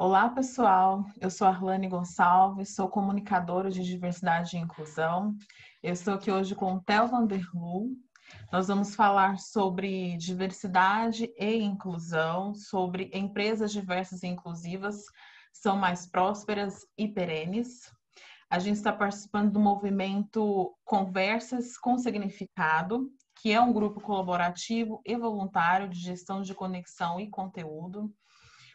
Olá, pessoal. Eu sou Arlane Gonçalves, sou comunicadora de diversidade e inclusão. Eu estou aqui hoje com o Theo Vanderlu. Nós vamos falar sobre diversidade e inclusão, sobre empresas diversas e inclusivas são mais prósperas e perenes. A gente está participando do movimento Conversas com Significado, que é um grupo colaborativo e voluntário de gestão de conexão e conteúdo.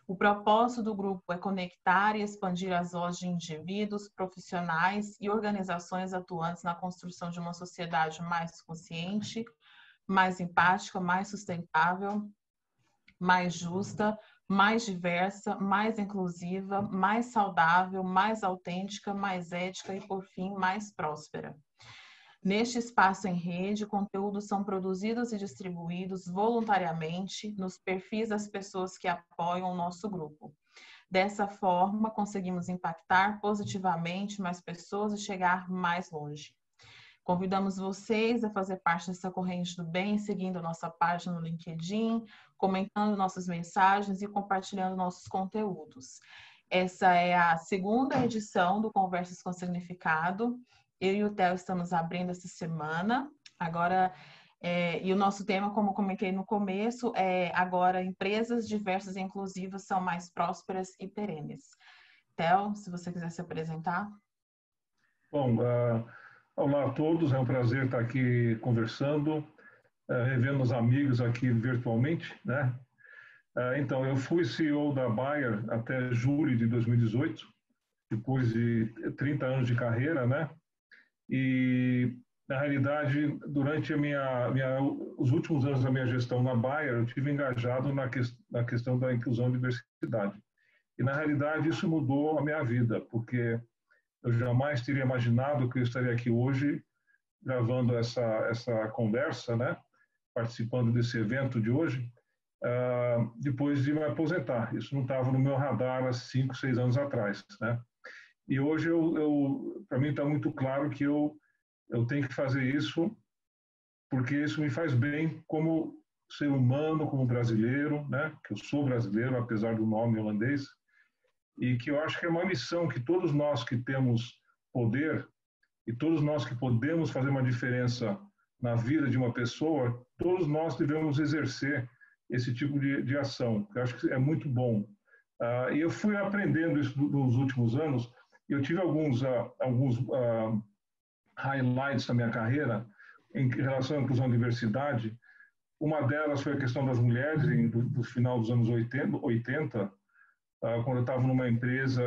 O propósito do grupo é conectar e expandir as vozes de indivíduos, profissionais e organizações atuantes na construção de uma sociedade mais consciente, mais empática, mais sustentável, mais justa, mais diversa, mais inclusiva, mais saudável, mais autêntica, mais ética e, por fim, mais próspera. Neste espaço em rede, conteúdos são produzidos e distribuídos voluntariamente nos perfis das pessoas que apoiam o nosso grupo. Dessa forma, conseguimos impactar positivamente mais pessoas e chegar mais longe. Convidamos vocês a fazer parte dessa corrente do bem, seguindo nossa página no LinkedIn, comentando nossas mensagens e compartilhando nossos conteúdos. Essa é a segunda edição do Conversas com Significado. Eu e o Theo estamos abrindo essa semana. Agora, e o nosso tema, como comentei no começo, é agora empresas diversas e inclusivas são mais prósperas e perenes. Theo, se você quiser se apresentar. Bom, olá a todos, é um prazer estar aqui conversando, revendo os amigos aqui virtualmente, né? Então, eu fui CEO da Bayer até julho de 2018, depois de 30 anos de carreira, né? E, na realidade, durante os últimos anos da minha gestão na Bayer, eu tive engajado na questão da inclusão e diversidade. E, na realidade, isso mudou a minha vida, porque eu jamais teria imaginado que eu estaria aqui hoje gravando essa conversa, né? Participando desse evento de hoje, depois de me aposentar. Isso não estava no meu radar há 5, 6 anos atrás, né? E hoje, para mim, está muito claro que eu tenho que fazer isso porque isso me faz bem como ser humano, como brasileiro, né? Que eu sou brasileiro, apesar do nome holandês, e que eu acho que é uma missão que todos nós que temos poder e todos nós que podemos fazer uma diferença na vida de uma pessoa, todos nós devemos exercer esse tipo de ação, que eu acho que é muito bom. E eu fui aprendendo isso nos últimos anos. Eu tive alguns highlights da minha carreira em relação à inclusão e diversidade. Uma delas foi a questão das mulheres no final dos anos 80, quando eu estava numa empresa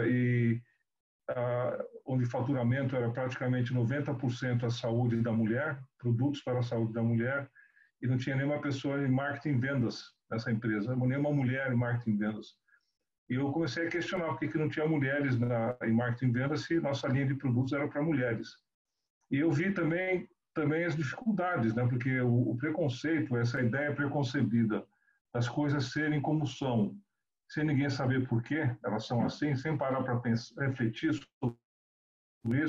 onde o faturamento era praticamente 90% a saúde da mulher, produtos para a saúde da mulher, e não tinha nenhuma pessoa em marketing e vendas nessa empresa, nenhuma mulher em marketing e vendas. E eu comecei a questionar por que não tinha mulheres em marketing e vendas se nossa linha de produtos era para mulheres. E eu vi também as dificuldades, né? Porque o preconceito, essa ideia preconcebida das coisas serem como são, sem ninguém saber por que elas são assim, sem parar para refletir sobre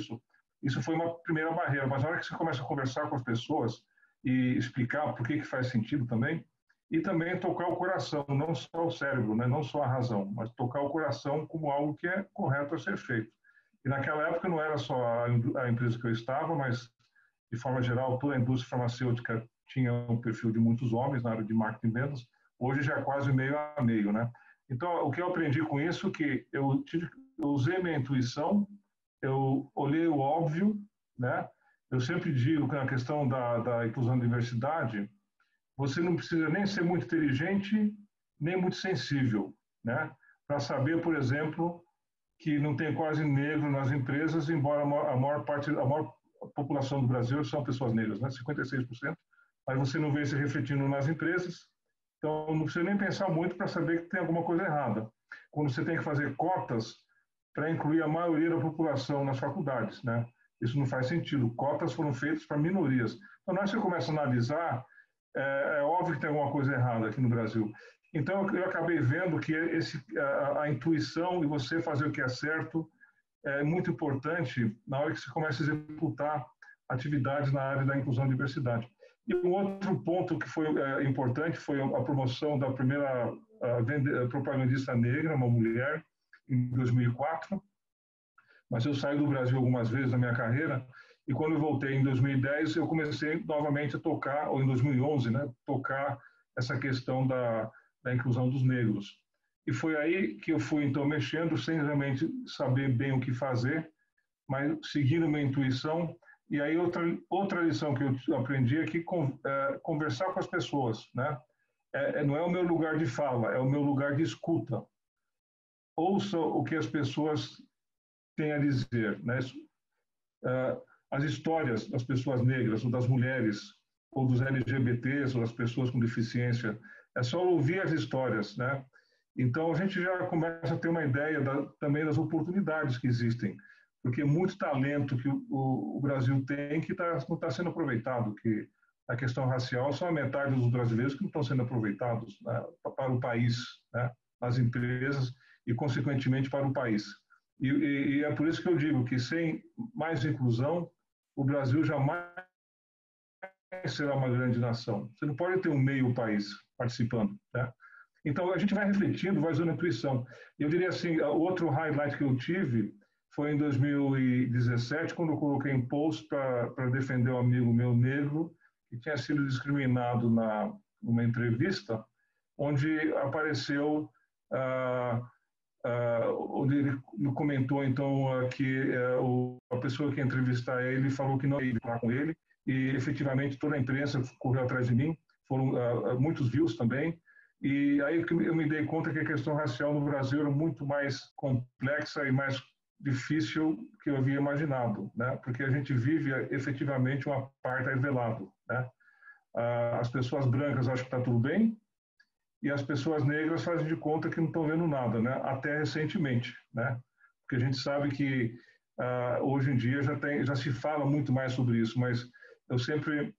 isso foi uma primeira barreira. Mas na hora que você começa a conversar com as pessoas e explicar por que faz sentido também, e também tocar o coração, não só o cérebro, né? Não só a razão, mas tocar o coração como algo que é correto a ser feito. E naquela época não era só a empresa que eu estava, mas, de forma geral, toda a indústria farmacêutica tinha um perfil de muitos homens na área de marketing e vendas. Hoje já é quase meio a meio, né? Então, o que eu aprendi com isso é que eu usei minha intuição, eu olhei o óbvio, né? Eu sempre digo que na questão da inclusão e diversidade, você não precisa nem ser muito inteligente, nem muito sensível, né? Para saber, por exemplo, que não tem quase negro nas empresas, embora a maior população do Brasil são pessoas negras, né? 56%, mas você não vê isso refletindo nas empresas. Então, não precisa nem pensar muito para saber que tem alguma coisa errada. Quando você tem que fazer cotas para incluir a maioria da população nas faculdades, né? Isso não faz sentido. Cotas foram feitas para minorias. Então, na hora que você começa a analisar, é óbvio que tem alguma coisa errada aqui no Brasil. Então, eu acabei vendo que a intuição e você fazer o que é certo é muito importante na hora que você começa a executar atividades na área da inclusão e diversidade. E um outro ponto que foi importante foi a promoção da primeira propagandista negra, uma mulher, em 2004, mas eu saí do Brasil algumas vezes na minha carreira, e quando eu voltei em 2010, eu comecei novamente a tocar, ou em 2011, né, tocar essa questão da inclusão dos negros. E foi aí que eu fui, então, mexendo, sem realmente saber bem o que fazer, mas seguindo minha intuição. E aí outra lição que eu aprendi é que conversar com as pessoas, né? Não é o meu lugar de fala, é o meu lugar de escuta. Ouça o que as pessoas têm a dizer, né? As histórias das pessoas negras, ou das mulheres, ou dos LGBTs, ou das pessoas com deficiência. É só ouvir as histórias, né? Então, a gente já começa a ter uma ideia também das oportunidades que existem, porque muito talento que o Brasil tem que não está sendo aproveitado, que a questão racial só a metade dos brasileiros que não estão sendo aproveitados, né, para o país, né, nas empresas e, consequentemente, para o país. E é por isso que eu digo que sem mais inclusão, o Brasil jamais será uma grande nação. Você não pode ter um meio país participando, né? Então, a gente vai refletindo, vai usando a intuição. Eu diria assim, outro highlight que eu tive foi em 2017, quando eu coloquei um post para defender um amigo meu negro que tinha sido discriminado numa entrevista, onde apareceu, onde ele comentou, então, que a pessoa que ia entrevistar ele falou que não ia falar com ele, e efetivamente toda a imprensa correu atrás de mim, foram muitos views também. E aí eu me dei conta que a questão racial no Brasil era muito mais complexa e mais difícil que eu havia imaginado, né? Porque a gente vive efetivamente um apartheid velado, né? As pessoas brancas acham que está tudo bem e as pessoas negras fazem de conta que não estão vendo nada, né? Até recentemente, né? Porque a gente sabe que hoje em dia já se fala muito mais sobre isso, mas eu sempre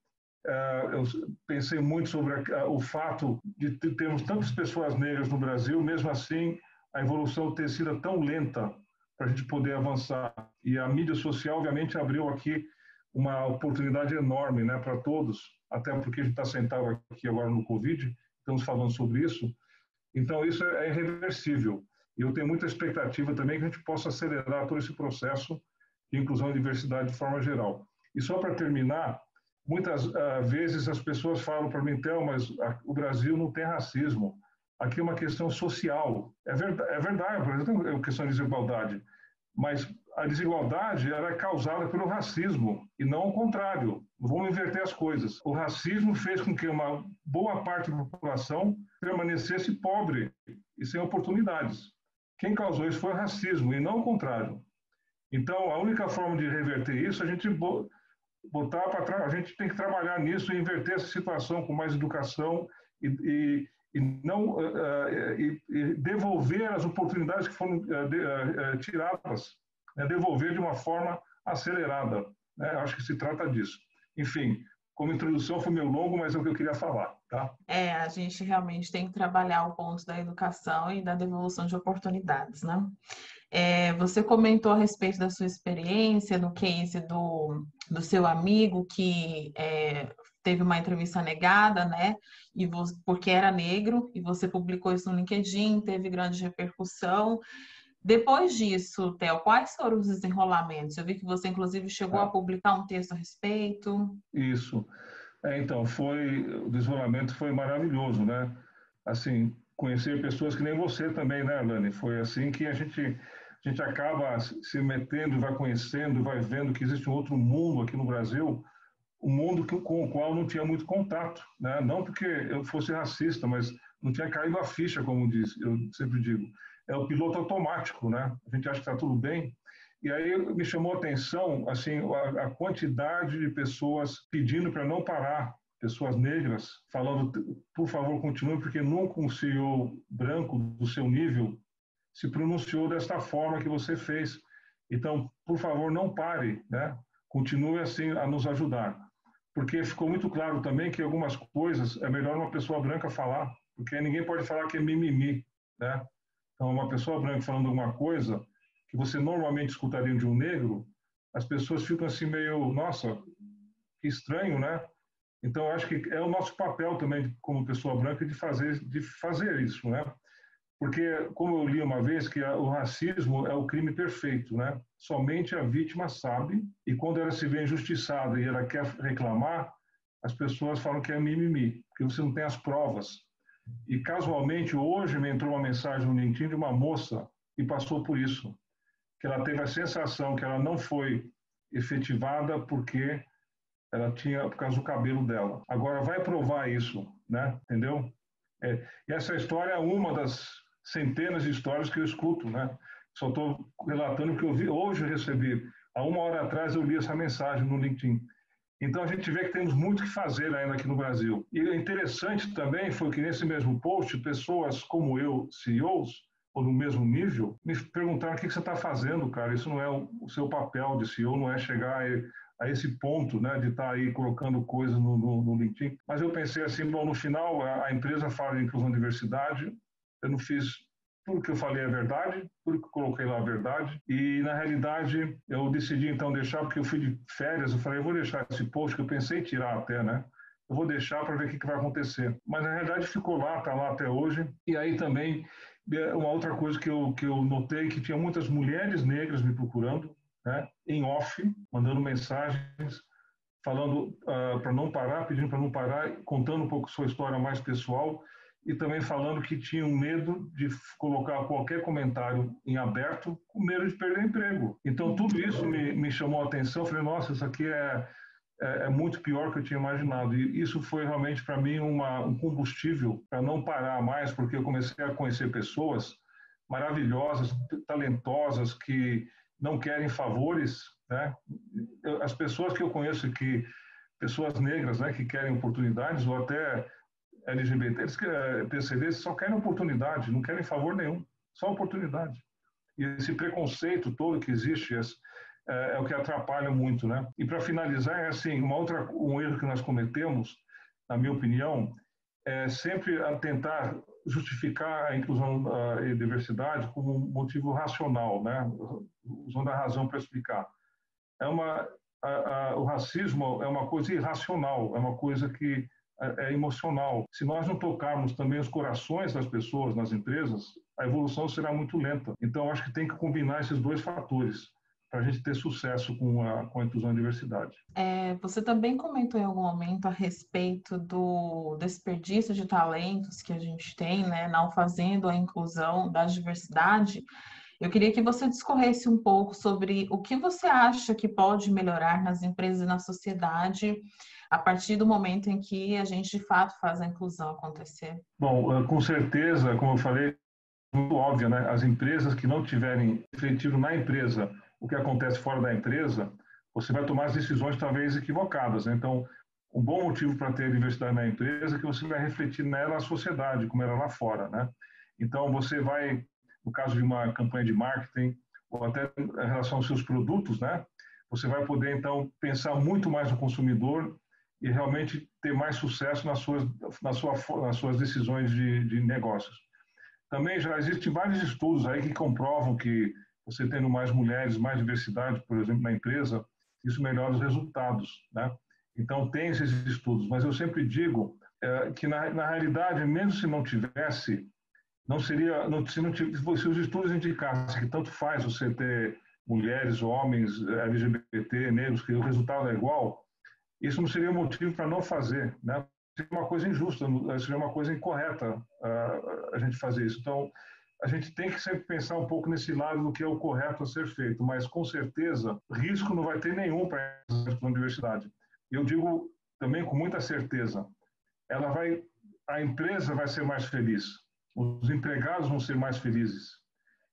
eu pensei muito sobre o fato de termos tantas pessoas negras no Brasil, mesmo assim a evolução ter sido tão lenta para a gente poder avançar. E a mídia social, obviamente, abriu aqui uma oportunidade enorme, né, para todos, até porque a gente está sentado aqui agora no Covid, estamos falando sobre isso. Então, isso é irreversível. E eu tenho muita expectativa também que a gente possa acelerar todo esse processo de inclusão e diversidade de forma geral. E só para terminar, muitas vezes as pessoas falam para mim, Theo, mas o Brasil não tem racismo. Aqui é uma questão social. É verdade, por exemplo, é uma questão de desigualdade. Mas a desigualdade ela é causada pelo racismo e não o contrário. Vamos inverter as coisas. O racismo fez com que uma boa parte da população permanecesse pobre e sem oportunidades. Quem causou isso foi o racismo e não o contrário. Então, a única forma de reverter isso é a gente botar para trás, a gente tem que trabalhar nisso e inverter essa situação com mais educação e não e devolver as oportunidades que foram tiradas, né? Devolver de uma forma acelerada, né? Acho que se trata disso. Enfim, como introdução foi meio longo, mas é o que eu queria falar, tá? A gente realmente tem que trabalhar o ponto da educação e da devolução de oportunidades, né? Você comentou a respeito da sua experiência, no case do seu amigo que teve uma entrevista negada, né? Porque era negro, e você publicou isso no LinkedIn, teve grande repercussão. Depois disso, Theo, quais foram os desenrolamentos? Eu vi que você, inclusive, chegou a publicar um texto a respeito. Isso. Então, o desenrolamento foi maravilhoso, né? Assim, conhecer pessoas que nem você também, né, Alane? Foi assim que a gente acaba se metendo, vai conhecendo, vai vendo que existe um outro mundo aqui no Brasil, um mundo com o qual não tinha muito contato, né? Não porque eu fosse racista, mas não tinha caído a ficha, como eu sempre digo. É o piloto automático, né? A gente acha que está tudo bem. E aí me chamou a atenção assim, a quantidade de pessoas pedindo para não parar, pessoas negras, falando, por favor, continue, porque nunca um CEO branco do seu nível se pronunciou desta forma que você fez. Então, por favor, não pare, né? Continue assim a nos ajudar. Porque ficou muito claro também que algumas coisas é melhor uma pessoa branca falar, porque ninguém pode falar que é mimimi, né? Então, uma pessoa branca falando alguma coisa que você normalmente escutaria de um negro, as pessoas ficam assim meio, nossa, que estranho, né? Então, acho que é o nosso papel também, como pessoa branca, de fazer isso, né? Porque, como eu li uma vez, que o racismo é o crime perfeito, né? Somente a vítima sabe, e quando ela se vê injustiçada e ela quer reclamar, as pessoas falam que é mimimi, porque você não tem as provas. E, casualmente, hoje me entrou uma mensagem no LinkedIn de uma moça que passou por isso, que ela teve a sensação que ela não foi efetivada porque ela tinha, por causa do cabelo dela. Agora, vai provar isso, né? Entendeu? E essa história é uma das centenas de histórias que eu escuto, né? Só estou relatando o que eu vi. Hoje eu recebi, há 1 hora atrás eu li essa mensagem no LinkedIn. Então a gente vê que temos muito que fazer ainda aqui no Brasil. E o interessante também foi que nesse mesmo post, pessoas como eu, CEOs, ou no mesmo nível, me perguntaram o que você está fazendo, cara. Isso não é o seu papel de CEO, não é chegar a esse ponto, né, de estar aí colocando coisas no LinkedIn. Mas eu pensei assim, bom, no final a empresa fala de inclusão e diversidade, eu não fiz tudo que eu falei é verdade, tudo que eu coloquei lá é verdade, e na realidade eu decidi então deixar, porque eu fui de férias, eu falei, eu vou deixar esse post, que eu pensei em tirar até, né? Eu vou deixar para ver o que vai acontecer. Mas na realidade ficou lá, está lá até hoje, e aí também uma outra coisa que eu notei, que tinha muitas mulheres negras me procurando, né, em off, mandando mensagens, falando para não parar, pedindo para não parar, contando um pouco sua história mais pessoal e também falando que tinham medo de colocar qualquer comentário em aberto, com medo de perder emprego. Então, tudo isso me chamou a atenção. Eu falei, nossa, isso aqui é muito pior do que eu tinha imaginado. E isso foi realmente, para mim, um combustível para não parar mais, porque eu comecei a conhecer pessoas maravilhosas, talentosas, que não querem favores, né? As pessoas que eu conheço, pessoas negras, né, que querem oportunidades, ou até LGBT, PCDs, só querem oportunidade, não querem favor nenhum, só oportunidade. E esse preconceito todo que existe é o que atrapalha muito, né? E para finalizar, assim, um erro que nós cometemos, na minha opinião, é sempre a tentar justificar a inclusão e diversidade como um motivo racional, né? Usando a razão para explicar. O racismo é uma coisa irracional, é uma coisa que é emocional. Se nós não tocarmos também os corações das pessoas nas empresas, a evolução será muito lenta. Então, acho que tem que combinar esses dois fatores para a gente ter sucesso com a inclusão e diversidade. Você também comentou em algum momento a respeito do desperdício de talentos que a gente tem, né, não fazendo a inclusão da diversidade. Eu queria que você discorresse um pouco sobre o que você acha que pode melhorar nas empresas e na sociedade a partir do momento em que a gente, de fato, faz a inclusão acontecer. Bom, com certeza, como eu falei, é muito óbvio, né? As empresas que não tiverem refletido na empresa o que acontece fora da empresa, você vai tomar as decisões talvez equivocadas, né? Então, um bom motivo para ter diversidade na empresa é que você vai refletir nela a sociedade, como era lá fora, né? Então, você vai, no caso de uma campanha de marketing, ou até em relação aos seus produtos, né? Você vai poder, então, pensar muito mais no consumidor e realmente ter mais sucesso nas suas decisões de negócios. Também já existem vários estudos aí que comprovam que você tendo mais mulheres, mais diversidade, por exemplo, na empresa, isso melhora os resultados, né? Então, tem esses estudos, mas eu sempre digo que, na realidade, mesmo se não tivesse, não seria, se os estudos indicassem que tanto faz você ter mulheres, homens, LGBT, negros, que o resultado é igual, isso não seria motivo para não fazer, né? Seria uma coisa injusta, seria uma coisa incorreta a gente fazer isso. Então, a gente tem que sempre pensar um pouco nesse lado do que é o correto a ser feito, mas com certeza risco não vai ter nenhum para a universidade. Eu digo também com muita certeza, a empresa vai ser mais feliz, os empregados vão ser mais felizes.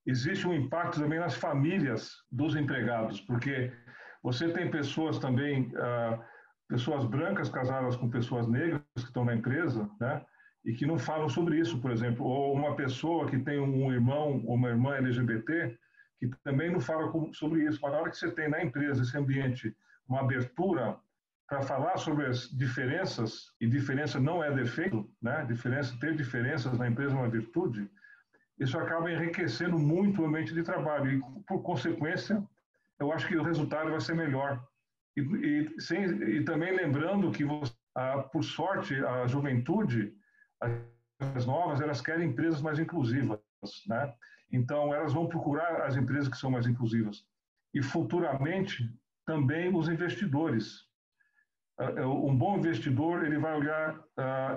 Existe um impacto também nas famílias dos empregados, porque você tem pessoas também pessoas brancas casadas com pessoas negras que estão na empresa, né? E que não falam sobre isso, por exemplo, ou uma pessoa que tem um irmão ou uma irmã LGBT que também não fala sobre isso. Mas na hora que você tem na empresa esse ambiente, uma abertura para falar sobre as diferenças, e diferença não é defeito, né? Ter diferenças na empresa é uma virtude, isso acaba enriquecendo muito o ambiente de trabalho e, por consequência, eu acho que o resultado vai ser melhor. E também lembrando que, por sorte, a juventude, as novas, elas querem empresas mais inclusivas. né? Então, elas vão procurar as empresas que são mais inclusivas. E, futuramente, também os investidores. Um bom investidor, ele vai olhar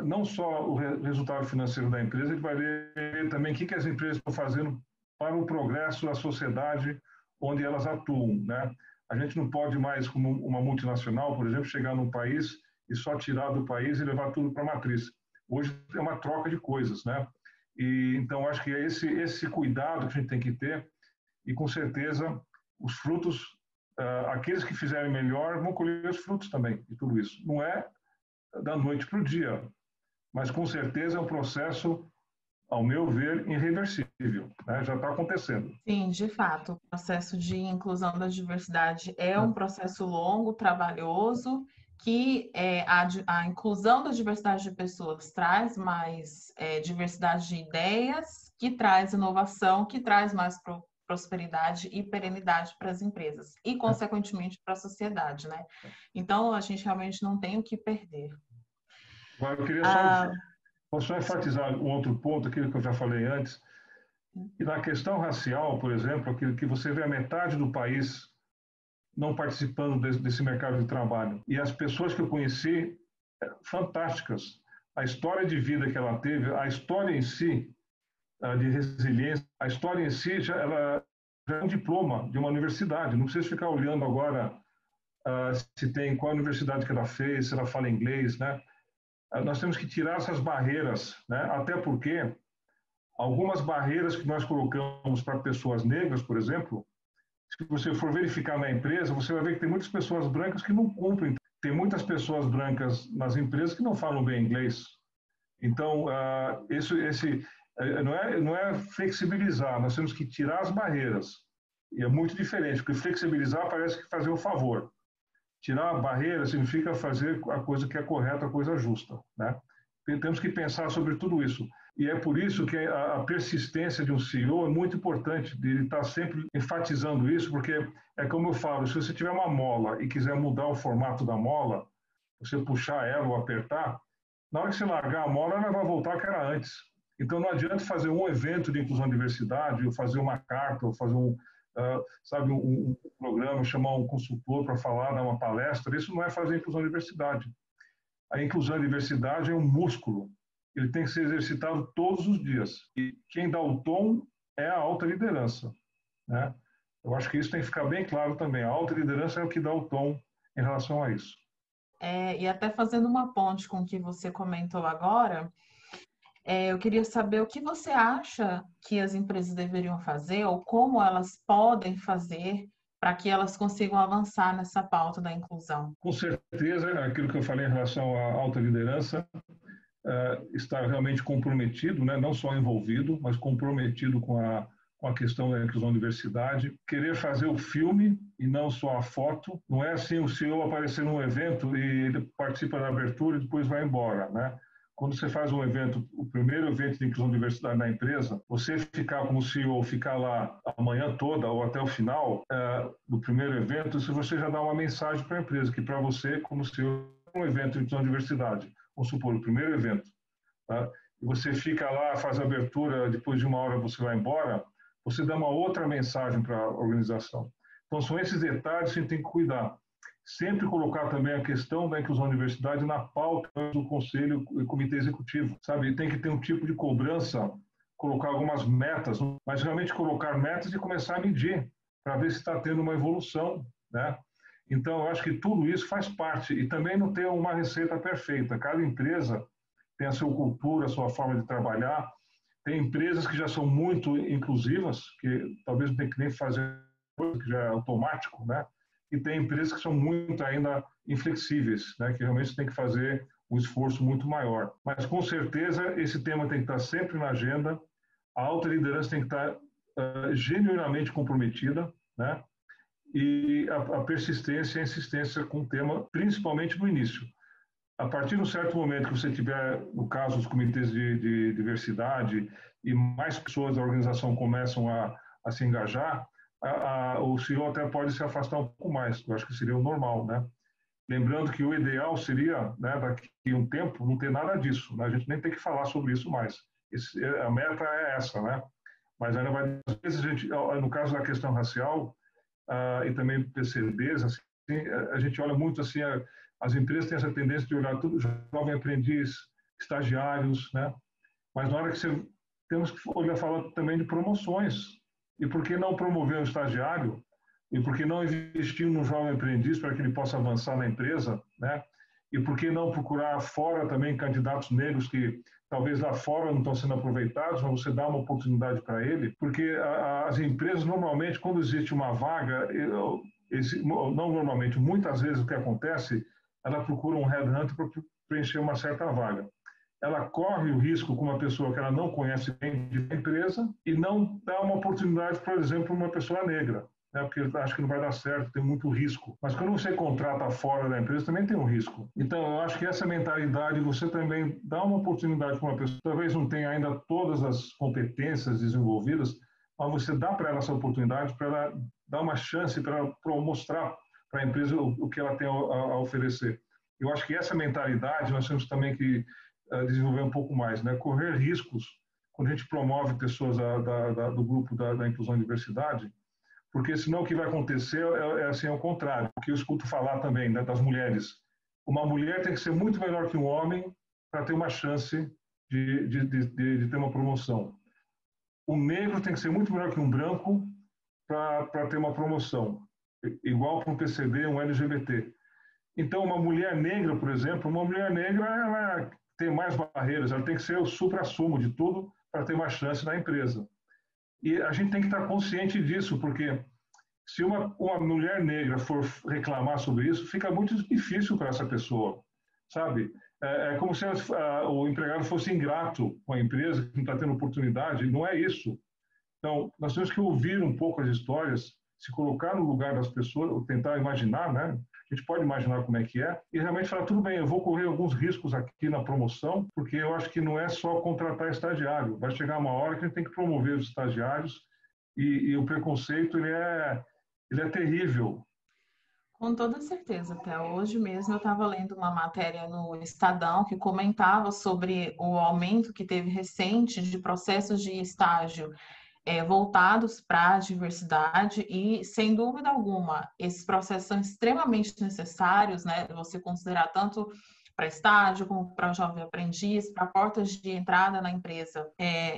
não só o resultado financeiro da empresa, ele vai ver também o que as empresas estão fazendo para o progresso da sociedade onde elas atuam, né? A gente não pode mais, como uma multinacional, por exemplo, chegar num país e só tirar do país e levar tudo para a matriz. Hoje é uma troca de coisas, né? E então acho que é esse cuidado que a gente tem que ter, e com certeza os frutos, aqueles que fizerem melhor vão colher os frutos também de tudo isso. Não é da noite para o dia, mas com certeza é um processo, ao meu ver, irreversível, né? Já está acontecendo. Sim, de fato, o processo de inclusão da diversidade é um processo longo, trabalhoso, que a inclusão da diversidade de pessoas traz mais diversidade de ideias, que traz inovação, que traz mais prosperidade e perenidade para as empresas e, consequentemente, para a sociedade, né? Então, a gente realmente não tem o que perder. Agora, eu queria só enfatizar um outro ponto, aquilo que eu já falei antes. E na questão racial, por exemplo, aquilo que você vê a metade do país não participando desse mercado de trabalho. E as pessoas que eu conheci, fantásticas. A história de vida que ela teve, a história em si, de resiliência, a história em si, ela já é um diploma de uma universidade. Não precisa ficar olhando agora se tem qual universidade que ela fez, se ela fala inglês, né? Nós temos que tirar essas barreiras, né? Até porque algumas barreiras que nós colocamos para pessoas negras, por exemplo, se você for verificar na empresa, você vai ver que tem muitas pessoas brancas que não cumprem. Tem muitas pessoas brancas nas empresas que não falam bem inglês. Então, não é flexibilizar, nós temos que tirar as barreiras. E é muito diferente, porque flexibilizar parece que fazer o favor. Tirar a barreira significa fazer a coisa que é correta, a coisa justa, né? Temos que pensar sobre tudo isso. E é por isso que a persistência de um CEO é muito importante, de ele estar sempre enfatizando isso, porque é como eu falo, se você tiver uma mola e quiser mudar o formato da mola, você puxar ela ou apertar, na hora que você largar a mola, ela vai voltar ao que era antes. Então não adianta fazer um evento de inclusão e diversidade, ou fazer uma carta, ou fazer um programa, chamar um consultor para falar, dar uma palestra. Isso não é fazer inclusão e diversidade. A inclusão e diversidade é um músculo. Ele tem que ser exercitado todos os dias. E quem dá o tom é a alta liderança, né? Eu acho que isso tem que ficar bem claro também. A alta liderança é o que dá o tom em relação a isso. E até fazendo uma ponte com o que você comentou agora, eu queria saber o que você acha que as empresas deveriam fazer ou como elas podem fazer para que elas consigam avançar nessa pauta da inclusão. Com certeza, aquilo que eu falei em relação à alta liderança, está realmente comprometido, né? Não só envolvido, mas comprometido com a questão da inclusão e diversidade. Querer fazer o filme e não só a foto. Não é assim o CEO aparecer num evento e ele participa da abertura e depois vai embora, né? Quando você faz um evento, o primeiro evento de inclusão e diversidade na empresa, você ficar como CEO, ficar lá a manhã toda ou até o final do primeiro evento, se você já dá uma mensagem para a empresa, que para você, como CEO, é um evento de inclusão e diversidade. Vamos supor, o primeiro evento, tá? E você fica lá, faz a abertura, depois de uma hora você vai embora, você dá uma outra mensagem para a organização. Então, são esses detalhes que a gente tem que cuidar. Sempre colocar também a questão da inclusão e diversidade na pauta do Conselho e Comitê Executivo, sabe? Tem que ter um tipo de cobrança, colocar algumas metas, mas realmente colocar metas e começar a medir, para ver se está tendo uma evolução, né? Então, eu acho que tudo isso faz parte. E também não ter uma receita perfeita. Cada empresa tem a sua cultura, a sua forma de trabalhar. Tem empresas que já são muito inclusivas, que talvez não tenha que nem fazer coisa, que já é automático, né? E tem empresas que são muito ainda inflexíveis, né? Que realmente tem que fazer um esforço muito maior. Mas, com certeza, esse tema tem que estar sempre na agenda. A alta liderança tem que estar genuinamente comprometida, né? E a persistência e a insistência com o tema, principalmente no início. A partir de um certo momento que você tiver, no caso, os comitês de diversidade e mais pessoas da organização começam a se engajar, o CEO até pode se afastar um pouco mais. Eu acho que seria o normal, né? Lembrando que o ideal seria, né, daqui a um tempo, não ter nada disso, né? A gente nem tem que falar sobre isso mais. A meta é essa, né? Mas ainda vai, às vezes, no caso da questão racial e também PCDs, assim, a gente olha muito assim, as empresas têm essa tendência de olhar tudo, jovem aprendiz, estagiários, né? Mas na hora que temos que olhar, falar também de promoções. E por que não promover um estagiário? E por que não investir no jovem aprendiz para que ele possa avançar na empresa, né? E por que não procurar fora também candidatos negros que talvez lá fora não estão sendo aproveitados, mas você dá uma oportunidade para ele? Porque as empresas, normalmente, quando existe uma vaga, não normalmente, muitas vezes o que acontece, ela procura um headhunter para preencher uma certa vaga. Ela corre o risco com uma pessoa que ela não conhece bem de empresa e não dá uma oportunidade, por exemplo, para uma pessoa negra, né? Porque acho que não vai dar certo, tem muito risco. Mas quando você contrata fora da empresa, também tem um risco. Então, eu acho que essa mentalidade, você também dá uma oportunidade para uma pessoa, talvez não tenha ainda todas as competências desenvolvidas, mas você dá para ela essa oportunidade, para ela dar uma chance, para mostrar para a empresa o que ela tem a oferecer. Eu acho que essa mentalidade nós temos também que desenvolver um pouco mais, né? Correr riscos quando a gente promove pessoas do grupo da inclusão e diversidade, porque senão o que vai acontecer assim, é o contrário, o que eu escuto falar também, né, das mulheres. Uma mulher tem que ser muito melhor que um homem para ter uma chance de ter uma promoção. Um negro tem que ser muito melhor que um branco para ter uma promoção, igual para um PCD, um LGBT. Então, uma mulher negra, por exemplo, uma mulher negra, ela tem mais barreiras, ela tem que ser o supra-sumo de tudo para ter uma chance na empresa. E a gente tem que estar consciente disso, porque se uma mulher negra for reclamar sobre isso, fica muito difícil para essa pessoa, sabe? É como se o empregado fosse ingrato com a empresa, que não está tendo oportunidade, não é isso. Então, nós temos que ouvir um pouco as histórias, se colocar no lugar das pessoas, tentar imaginar, né? A gente pode imaginar como é que é, e realmente falar, tudo bem, eu vou correr alguns riscos aqui na promoção, porque eu acho que não é só contratar estagiário, vai chegar uma hora que a gente tem que promover os estagiários, e o preconceito, ele é terrível. Com toda certeza, até hoje mesmo eu estava lendo uma matéria no Estadão que comentava sobre o aumento que teve recente de processos de estágio voltados para a diversidade e, sem dúvida alguma, esses processos são extremamente necessários, né? Você considerar tanto para estágio como para jovem aprendiz, para portas de entrada na empresa.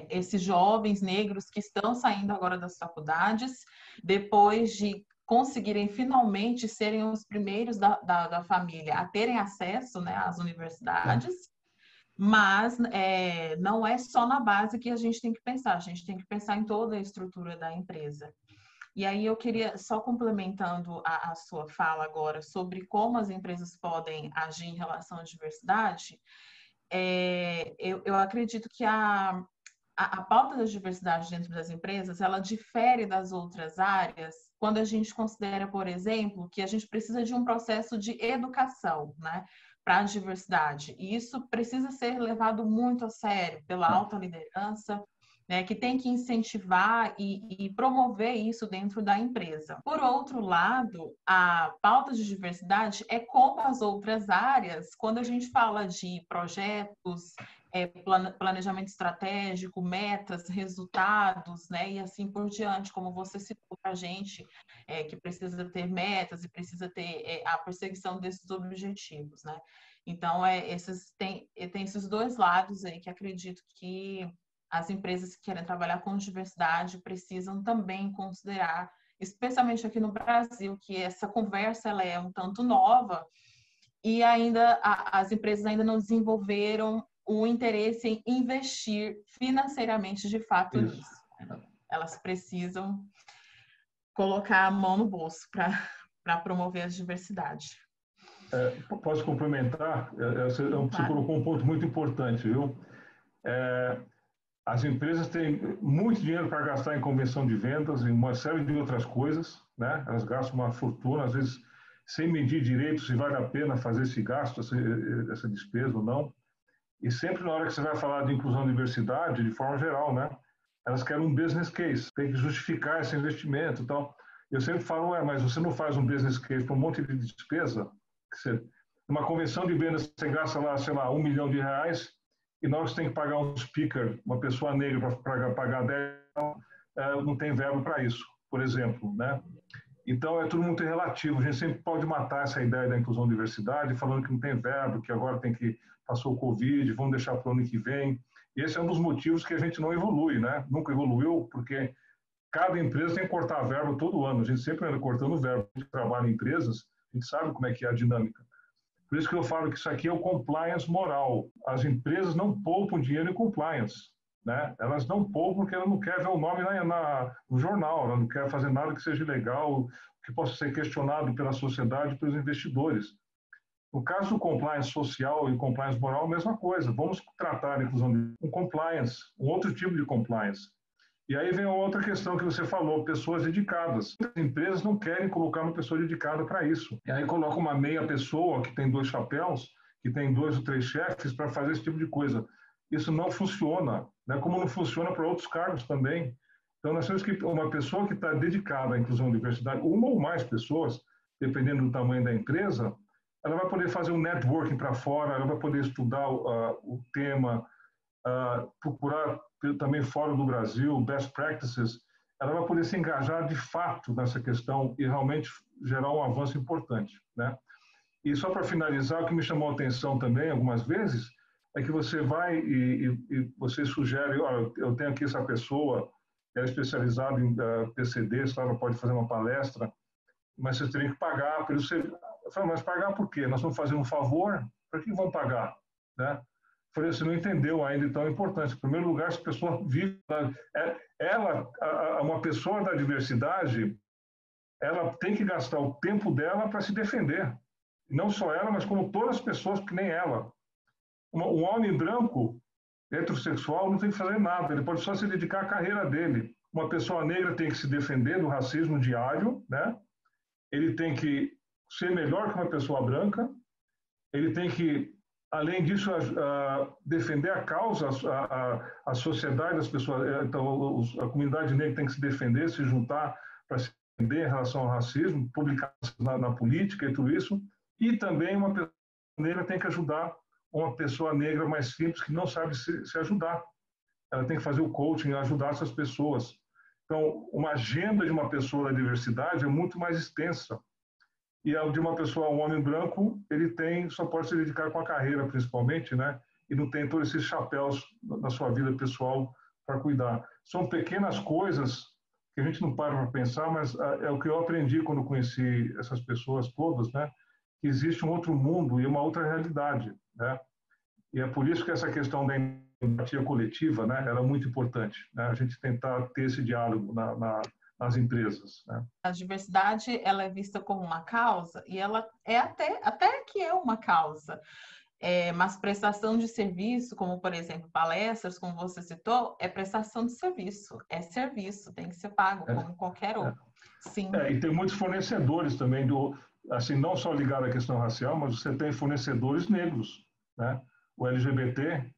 Esses jovens negros que estão saindo agora das faculdades, depois de conseguirem finalmente serem os primeiros da família a terem acesso, né, às universidades, mas não é só na base que a gente tem que pensar em toda a estrutura da empresa. E aí eu queria, só complementando a sua fala agora sobre como as empresas podem agir em relação à diversidade, eu acredito que a pauta da diversidade dentro das empresas, ela difere das outras áreas quando a gente considera, por exemplo, que a gente precisa de um processo de educação, né, para a diversidade. E isso precisa ser levado muito a sério pela alta liderança, né, que tem que incentivar e promover isso dentro da empresa. Por outro lado, a pauta de diversidade é como as outras áreas, quando a gente fala de projetos, planejamento estratégico, metas, resultados, né, e assim por diante, como você citou para a gente, que precisa ter metas e precisa ter a perseguição desses objetivos, né? Então, tem esses dois lados aí que acredito que as empresas que querem trabalhar com diversidade precisam também considerar, especialmente aqui no Brasil, que essa conversa ela é um tanto nova e ainda as empresas ainda não desenvolveram o interesse em investir financeiramente de fato nisso. Elas precisam colocar a mão no bolso para promover a diversidade. Posso complementar? Você colocou um ponto muito importante, viu? As empresas têm muito dinheiro para gastar em convenção de vendas e uma série de outras coisas, né? Elas gastam uma fortuna, às vezes sem medir direito se vale a pena fazer esse gasto, essa despesa ou não. E sempre na hora que você vai falar de inclusão e diversidade, de forma geral, né? Elas querem um business case, tem que justificar esse investimento e tal. Eu sempre falo, mas você não faz um business case para um monte de despesa? Numa convenção de vendas você gasta lá, sei lá, R$1 milhão e nós tem que pagar um speaker, uma pessoa negra para pagar 10, não tem verba para isso, por exemplo, né? Então, é tudo muito relativo. A gente sempre pode matar essa ideia da inclusão e diversidade, falando que não tem verba, que agora passou o Covid, vamos deixar para o ano que vem. E esse é um dos motivos que a gente não evolui, né? Nunca evoluiu, porque cada empresa tem que cortar a verba todo ano. A gente sempre anda cortando verba. A gente trabalha em empresas, a gente sabe como é que é a dinâmica. Por isso que eu falo que isso aqui é o compliance moral. As empresas não poupam dinheiro em compliance, né? Elas não poupam porque ela não quer ver o nome no jornal, ela não quer fazer nada que seja ilegal, que possa ser questionado pela sociedade e pelos investidores. No caso do compliance social e compliance moral, a mesma coisa. Vamos tratar a inclusão de um compliance, um outro tipo de compliance. E aí vem a outra questão que você falou, pessoas dedicadas. As empresas não querem colocar uma pessoa dedicada para isso. E aí coloca uma meia pessoa que tem 2 chapéus, que tem 2 ou 3 chefes para fazer esse tipo de coisa. Isso não funciona, né? Como não funciona para outros cargos também. Então, nós temos que uma pessoa que está dedicada à inclusão e diversidade, uma ou mais pessoas, dependendo do tamanho da empresa, ela vai poder fazer um networking para fora, ela vai poder estudar o tema, procurar também fora do Brasil, best practices, ela vai poder se engajar de fato nessa questão e realmente gerar um avanço importante, né? E só para finalizar, o que me chamou a atenção também algumas vezes é que você vai e você sugere, olha, eu tenho aqui essa pessoa, ela é especializada em PCDs, ela pode fazer uma palestra, mas você teria que pagar pelo serviço. Eu falei, mas pagar por quê? Nós estamos fazendo um favor? Para que vão pagar, né? Falei, você não entendeu ainda então a importância. Em primeiro lugar, se a pessoa vive, uma pessoa da diversidade, ela tem que gastar o tempo dela para se defender. Não só ela, mas como todas as pessoas que nem ela. Um homem branco, heterossexual, não tem que fazer nada, ele pode só se dedicar à carreira dele. Uma pessoa negra tem que se defender do racismo diário, né? Ele tem que ser melhor que uma pessoa branca, ele tem que, além disso, defender a causa, a sociedade das pessoas. Então, a comunidade negra tem que se defender, se juntar para se defender em relação ao racismo, publicar na política e tudo isso. E também uma pessoa negra tem que ajudar uma pessoa negra mais simples que não sabe se ajudar. Ela tem que fazer o coaching, ajudar essas pessoas. Então, uma agenda de uma pessoa da diversidade é muito mais extensa. E a de uma pessoa, um homem branco, ele só pode se dedicar com a carreira, principalmente, né? E não tem todos esses chapéus na sua vida pessoal para cuidar. São pequenas coisas que a gente não para pensar, mas é o que eu aprendi quando conheci essas pessoas todas, né? Que existe um outro mundo e uma outra realidade, né? E é por isso que essa questão da empatia coletiva, né? Era muito importante, né? A gente tentar ter esse diálogo nas empresas, né? A diversidade, ela é vista como uma causa e ela é até que é uma causa. Mas prestação de serviço, como por exemplo palestras, como você citou, é prestação de serviço, tem que ser pago como qualquer outro. Sim. E tem muitos fornecedores também assim, não só ligado à questão racial, mas você tem fornecedores negros, né? O LGBT,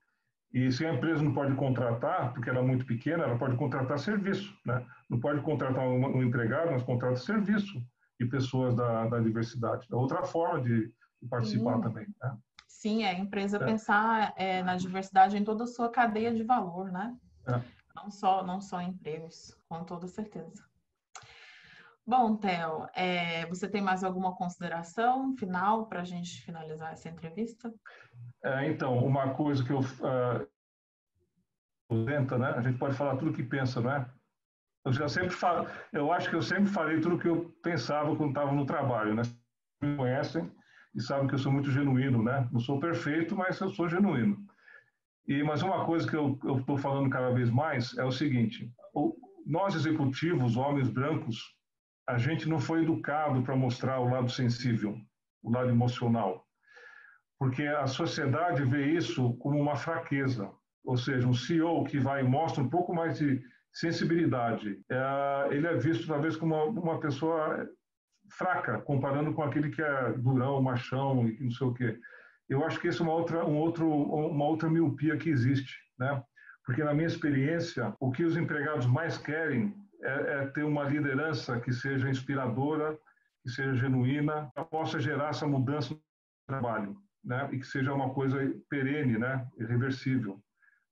e se a empresa não pode contratar, porque ela é muito pequena, ela pode contratar serviço, né? Não pode contratar um empregado, mas contrata serviço de pessoas da diversidade. É outra forma de participar também, né? Sim, a empresa pensar na diversidade em toda a sua cadeia de valor, né? Não só empregos, com toda certeza. Bom, Theo, você tem mais alguma consideração final para a gente finalizar essa entrevista? Então, uma coisa que né? A gente pode falar tudo o que pensa, né? Eu acho que eu sempre falei tudo o que eu pensava quando estava no trabalho, né? Me conhecem e sabem que eu sou muito genuíno, né? Não sou perfeito, mas eu sou genuíno. Mas uma coisa que eu estou falando cada vez mais é o seguinte: nós executivos, homens brancos, a gente não foi educado para mostrar o lado sensível, o lado emocional, porque a sociedade vê isso como uma fraqueza. Ou seja, um CEO que vai e mostra um pouco mais de sensibilidade, ele é visto talvez como uma pessoa fraca, comparando com aquele que é durão, machão e não sei o quê. Eu acho que isso é uma outra miopia que existe, né? Porque na minha experiência, o que os empregados mais querem é ter uma liderança que seja inspiradora, que seja genuína, que possa gerar essa mudança no trabalho, né? E que seja uma coisa perene, né? Irreversível.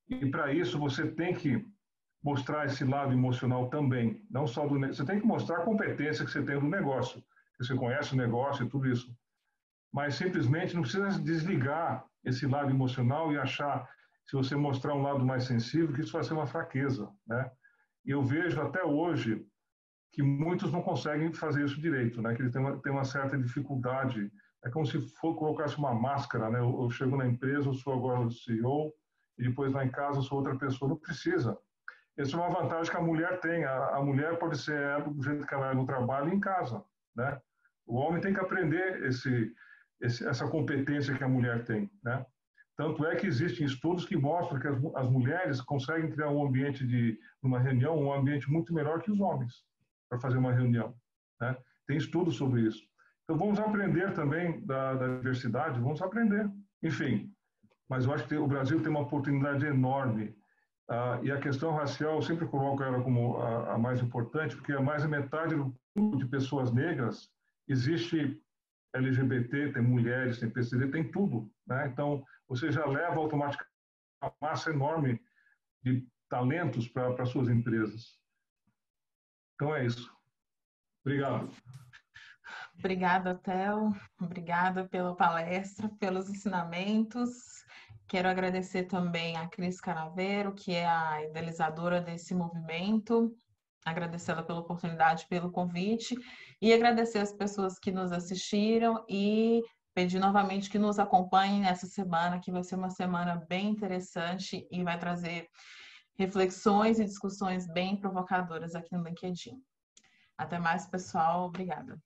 E para isso você tem que mostrar esse lado emocional também, não só do... Você tem que mostrar a competência que você tem no negócio, que você conhece o negócio e tudo isso. Mas simplesmente não precisa desligar esse lado emocional e achar, se você mostrar um lado mais sensível, que isso vai ser uma fraqueza, né? E eu vejo até hoje que muitos não conseguem fazer isso direito, né? Que eles têm uma certa dificuldade. É como se colocasse uma máscara, né? Eu chego na empresa, eu sou agora o CEO, e depois lá em casa eu sou outra pessoa. Não precisa. Essa é uma vantagem que a mulher tem. A mulher pode ser ela do jeito que ela é no trabalho e em casa, né? O homem tem que aprender essa competência que a mulher tem, né? Tanto é que existem estudos que mostram que as mulheres conseguem criar um ambiente uma reunião, um ambiente muito melhor que os homens para fazer uma reunião, né? Tem estudos sobre isso. Então vamos aprender também da diversidade, vamos aprender. Enfim, mas eu acho que o Brasil tem uma oportunidade enorme. E a questão racial, eu sempre coloco ela como a mais importante, porque mais da metade do grupo de pessoas negras existe LGBT, tem mulheres, tem PCD, tem tudo, né? Então, você já leva automaticamente uma massa enorme de talentos para suas empresas. Então, é isso. Obrigado. Obrigada, Theo. Obrigada pela palestra, pelos ensinamentos. Quero agradecer também a Cris Canaveiro, que é a idealizadora desse movimento. Agradecê-la pela oportunidade, pelo convite. E agradecer as pessoas que nos assistiram e pedir novamente que nos acompanhem nessa semana, que vai ser uma semana bem interessante e vai trazer reflexões e discussões bem provocadoras aqui no LinkedIn. Até mais, pessoal. Obrigada.